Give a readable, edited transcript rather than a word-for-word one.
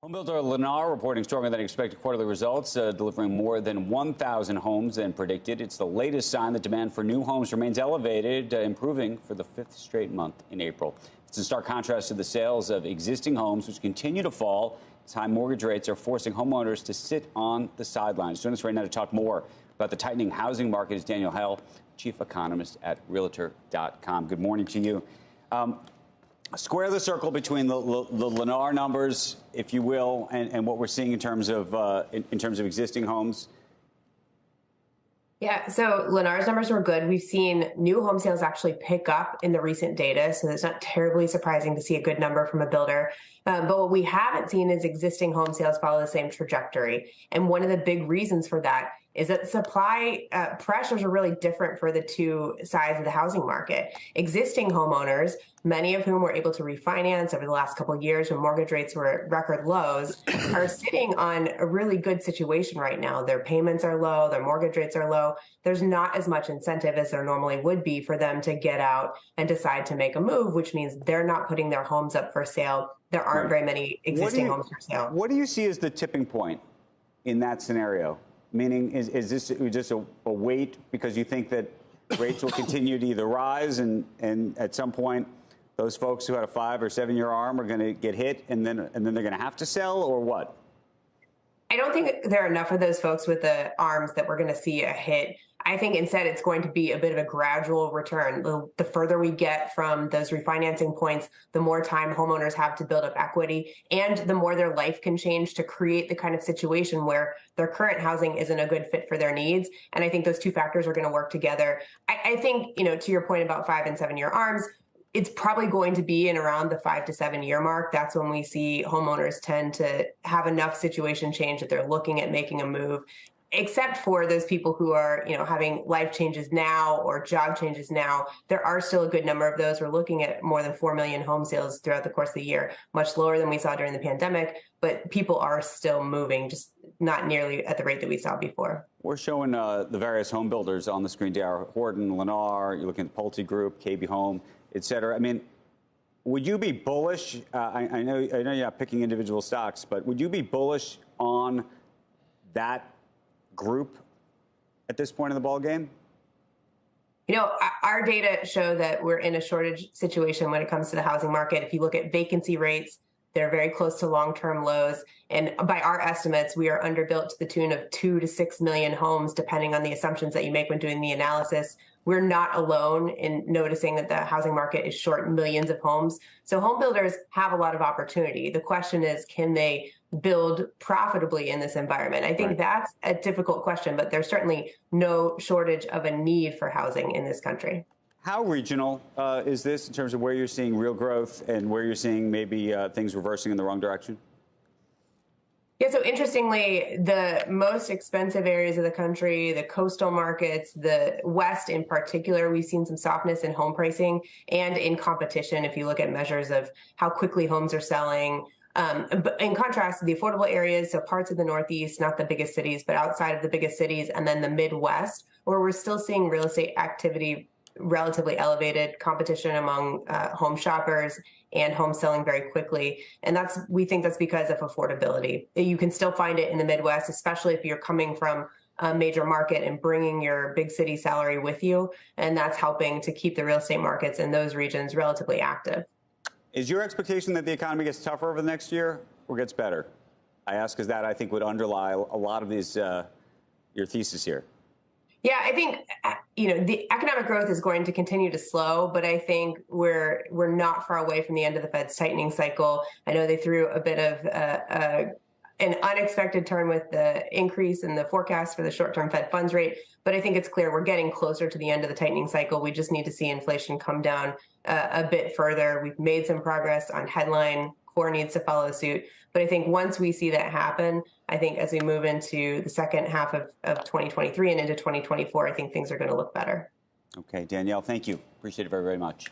Homebuilder Lennar reporting stronger than expected quarterly results, delivering more than 1,000 homes than predicted. It's the latest sign that demand for new homes remains elevated, improving for the fifth straight month in April. It's in stark contrast to the sales of existing homes, which continue to fall as high mortgage rates are forcing homeowners to sit on the sidelines. Joining us right now to talk more about the tightening housing market is Danielle Hale, chief economist at Realtor.com. Good morning to you. Square the circle between the Lennar numbers, if you will, and what we're seeing in terms of existing homes. Yeah, so Lennar's numbers were good. We've seen new home sales actually pick up in the recent data, so it's not terribly surprising to see a good number from a builder. But what we haven't seen is existing home sales follow the same trajectory. And one of the big reasons for that is that supply pressures are really different for the two sides of the housing market. Existing homeowners, many of whom were able to refinance over the last couple of years when mortgage rates were at record lows, are sitting on a really good situation right now. Their payments are low, their mortgage rates are low. There's not as much incentive as there normally would be for them to get out and decide to make a move, which means they're not putting their homes up for sale. There aren't very many existing homes for sale. What do you see as the tipping point in that scenario? Meaning, is this just a wait because you think that rates will continue to either rise and at some point those folks who had a 5 or 7 year arm are going to get hit and then they're going to have to sell, or what? I don't think there are enough of those folks with the arms that we're going to see a hit. I think instead it's going to be a bit of a gradual return. The further we get from those refinancing points, the more time homeowners have to build up equity and the more their life can change to create the kind of situation where their current housing isn't a good fit for their needs. And I think those two factors are going to work together. I think, to your point about 5 and 7 year arms, it's probably going to be in around the 5 to 7 year mark. That's when we see homeowners tend to have enough situation change that they're looking at making a move, except for those people who are, having life changes now or job changes now. There are still a good number of those. We're looking at more than 4 million home sales throughout the course of the year, much lower than we saw during the pandemic, but people are still moving, just not nearly at the rate that we saw before. We're showing the various home builders on the screen, D.R. Horton, Lennar, you're looking at the Pulte Group, KB Home, et cetera. I mean, would you be bullish? I know you're not picking individual stocks, but would you be bullish on that group at this point in the ballgame? Our data show that we're in a shortage situation when it comes to the housing market. If you look at vacancy rates, they're very close to long-term lows. And by our estimates, we are underbuilt to the tune of 2 to 6 million homes, depending on the assumptions that you make when doing the analysis. We're not alone in noticing that the housing market is short millions of homes. So home builders have a lot of opportunity. The question is, can they build profitably in this environment? I think that's a difficult question, but there's certainly no shortage of a need for housing in this country. How regional is this in terms of where you're seeing real growth and where you're seeing maybe things reversing in the wrong direction? Yeah, so interestingly, the most expensive areas of the country, the coastal markets, the West in particular, we've seen some softness in home pricing and in competition. If you look at measures of how quickly homes are selling, but in contrast, the affordable areas, so parts of the Northeast, not the biggest cities, but outside of the biggest cities, and then the Midwest, where we're still seeing real estate activity relatively elevated, competition among home shoppers and homes selling very quickly. And we think that's because of affordability. You can still find it in the Midwest, especially if you're coming from a major market and bringing your big city salary with you. And that's helping to keep the real estate markets in those regions relatively active. Is your expectation that the economy gets tougher over the next year or gets better? I ask because that, I think, would underlie a lot of these your thesis here. Yeah, I think, the economic growth is going to continue to slow, but I think we're not far away from the end of the Fed's tightening cycle. I know they threw a bit of an unexpected turn with the increase in the forecast for the short-term Fed funds rate, but I think it's clear we're getting closer to the end of the tightening cycle. We just need to see inflation come down a bit further. We've made some progress on headline. Core needs to follow suit. But I think once we see that happen, I think as we move into the second half of 2023 and into 2024, I think things are going to look better. Okay, Danielle, thank you. Appreciate it very, very much.